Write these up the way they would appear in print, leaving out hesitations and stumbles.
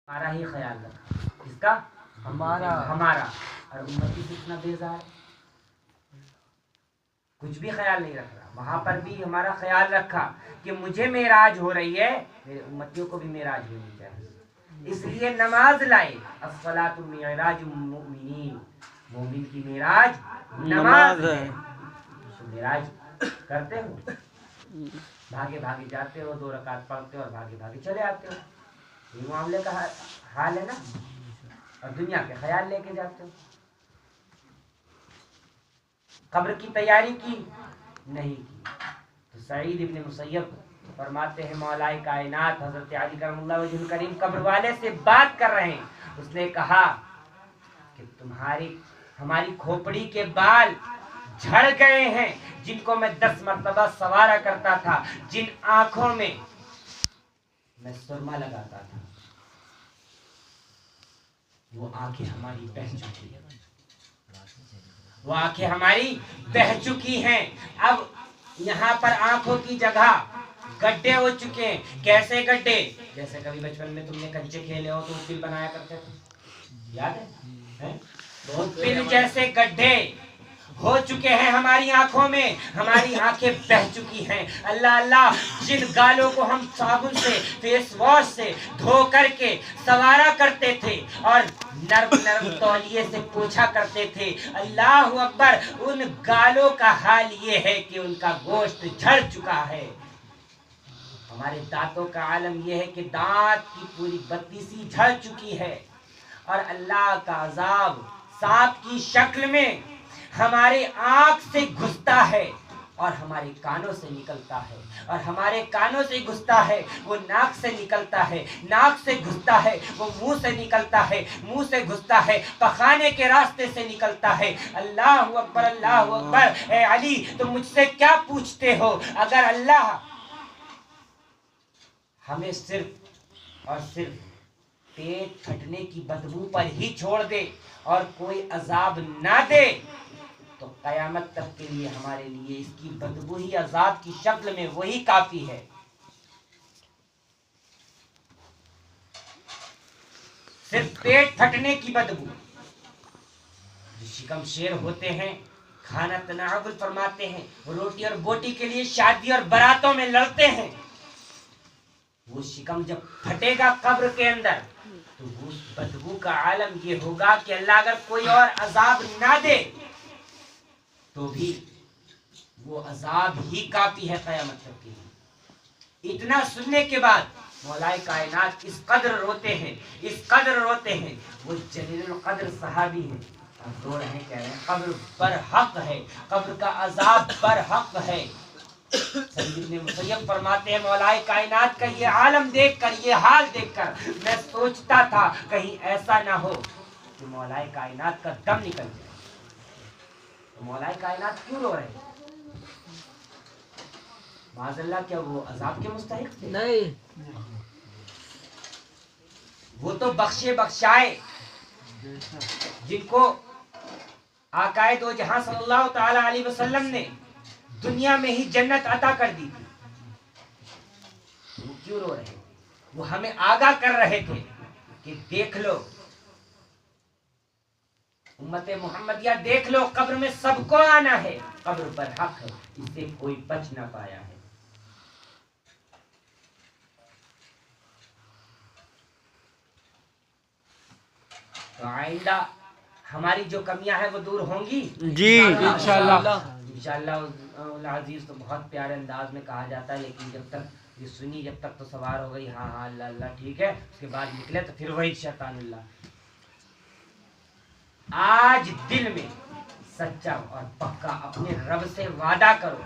ہمارا ہی خیال رکھا. کس کا؟ ہمارا. اور امتی کتنا بیزار، کچھ بھی خیال نہیں رکھ رہا. وہاں پر بھی ہمارا خیال رکھا کہ مجھے معراج ہو رہی ہے، میرے امتیوں کو بھی معراج ہونی چاہیے. اس لیے نماز لائے. الصلاۃ معراج المؤمنین، مومن کی معراج نماز ہے. معراج کرتے ہو، بھاگے بھاگے جاتے ہو، 2 رکعت پڑھتے ہو اور بھاگے بھاگے چلے آتے ہو. یہ معاملے کا حال ہے نا. اور دنیا کے خیال لے کے جاتے ہو. قبر کی تیاری کی نہیں کی. تو سعید ابن مسیب فرماتے ہیں مولا کائنات حضرت علی کرم اللہ وجہ الکریم قبر والے سے بات کر رہے ہیں. اس نے کہا کہ ہماری کھوپڑی کے بال جھڑ گئے ہیں جن کو میں 10 مرتبہ سوارا کرتا تھا، جن آنکھوں میں میں سرما لگاتا تھا، وہ آنکھیں ہماری بہہ چکی ہیں. وہ آنکھیں ہماری بہہ چکی ہیں. اب یہاں پر آنکھوں کی جگہ گڈھے ہو چکے ہیں. کیسے گڈھے؟ جیسے کبھی بچپن میں تم نے کنچے کھیلے ہو تو پل بنایا کرتے تھے، یاد ہے؟ تو پل جیسے گڈھے ہو چکے ہیں ہماری آنکھوں میں. ہماری آنکھیں بہہ چکی ہیں. اللہ اللہ، جن گالوں کو ہم صابن سے، فیس واش سے دھو کر کے سوارا کرتے تھے اور نرم نرم تولیے سے پوچھا کرتے تھے، اللہ اکبر، ان گالوں کا حال یہ ہے کہ ان کا گوشت جھڑ چکا ہے. ہمارے دانتوں کا عالم یہ ہے کہ دانت کی پوری 32 جھڑ چکی ہے. اور اللہ کا عذاب سانپ کی شکل میں ہماری آنکھ سے گھستا ہے اور ہمارے کانوں سے نکلتا ہے، اور ہمارے کانوں سے گھستا ہے وہ ناک سے نکلتا ہے، ناک سے گھستا ہے وہ منہ سے نکلتا ہے، منہ سے گھستا ہے پخانے کے راستے سے نکلتا ہے. اللہ اکبر، اللہ اکبر. اے علی، تم مجھ سے کیا پوچھتے ہو؟ اگر اللہ ہمیں صرف اور صرف پیٹ پھٹنے کی بدبو پر ہی چھوڑ دے اور کوئی عذاب نہ دے تو قیامت تک کے لیے ہمارے لیے اس کی بدبو ہی عذاب کی شکل میں وہی کافی ہے. صرف پیٹ پھٹنے کی بدبو. جو شکم شیر ہوتے ہیں، کھانا تناول فرماتے ہیں، روٹی اور بوٹی کے لیے شادی اور براتوں میں لڑتے ہیں، وہ شکم جب پھٹے گا قبر کے اندر تو اس بدبو کا عالم یہ ہوگا کہ اللہ اگر کوئی اور عذاب نہ دے تو بھی وہ عذاب ہی کافی ہے قیامت تک کے لیے. اتنا سننے کے بعد مولا کائنات اس قدر روتے ہیں، اس قدر روتے ہیں. وہ جلیل القدر صحابی ہیں اور رو رہے ہیں، کہہ رہے ہیں قبر پر حق ہے، قبر کا عذاب پر حق ہے. سعید ابن مسیب فرماتے ہیں مولا کائنات کا یہ عالم دیکھ کر، یہ حال دیکھ کر میں سوچتا تھا کہیں ایسا نہ ہو کہ مولا کائنات کا دم نکل جائے. تو مولا کائنات کیوں رو رہے ہیں؟ معاذ اللہ، کیا وہ عذاب کے مستحق تھے؟ نہیں، وہ تو بخشے بخشائے جن کو آقائے دو جہاں صلی اللہ تعالی علیہ وسلم نے دنیا میں ہی جنت عطا کر دی تھی. وہ کیوں رو رہے تھے؟ وہ ہمیں آگاہ کر رہے تھے کہ دیکھ لو امت محمدیہ، دیکھ لو قبر میں سب کو آنا ہے، قبر پر حق ہے، اس سے کوئی بچ نہ پایا ہے. تو آئندہ ہماری جو کمیاں ہیں وہ دور ہوں گی جی انشاءاللہ. انشاءاللہ العزیز. تو بہت پیارے انداز میں کہا جاتا ہے، لیکن جب تک یہ سنی، جب تک تو سوار ہو گئی ہاں ہاں اللہ اللہ ٹھیک ہے، اس کے بعد نکلے تو پھر وہی شیطان اللہ. آج دل میں سچا اور پکا اپنے رب سے وعدہ کرو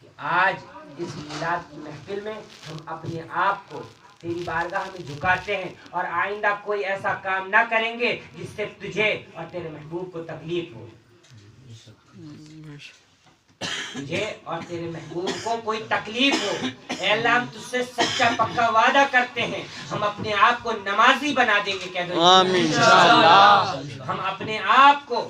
کہ آج اس میلاد کی محفل میں ہم اپنے آپ کو تیری بارگاہ میں جھکاتے ہیں اور آئندہ کوئی ایسا کام نہ کریں گے جس سے تجھے اور تیرے محبوب کو تکلیف ہو. تجھے اور تیرے محبوب کو کوئی تکلیف ہو. اے اللہ، ہم تجھ سے سچا پکا وعدہ کرتے ہیں، ہم اپنے آپ کو نمازی بنا دیں گے. کہہ دو آمین انشاءاللہ. ہم اپنے آپ کو